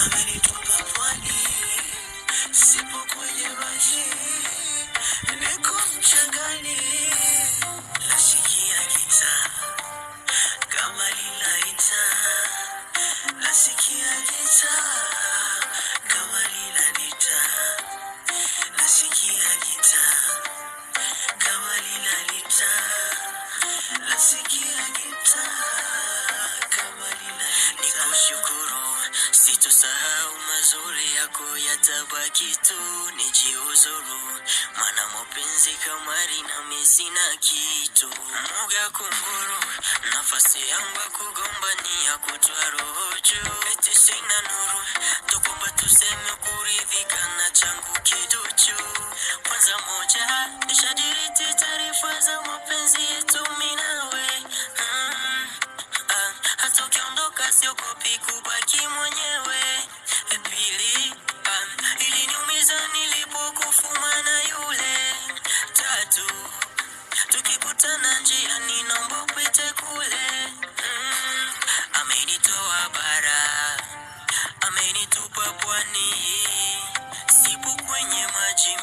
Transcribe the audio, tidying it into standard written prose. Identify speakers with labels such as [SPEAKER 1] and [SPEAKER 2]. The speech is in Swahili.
[SPEAKER 1] amenitupa pwani, sipo kwenye maji, niko mchangani, nasikia gitaa kama linaita, nasikia gitaa kama linanita, nasikia gitaa kama linanita, nasikia gitaa kama linanita. Nikushukuru, sitosahau mazuri yako, yatabaki tu nijiuzuru, maana mapenzi kamari nami sina kitu. Muga kunguru, nafasi yangu kugombania kutwa roho juu, eti sina nuru, tukumba tuseme kuridhika na changu kiduchu. Kwanza moja, nishadiriti taarifa za mapenzi yetu mimi nawe. Hata ukiondoka siogopi kubaki mwenyewe. Pili, iliniumiza nilipokufuma na yule. Tatu, tukikutana njiani naomba upite kule. Amenitoa bara, amenitupa pwani, sipo kwenye maji.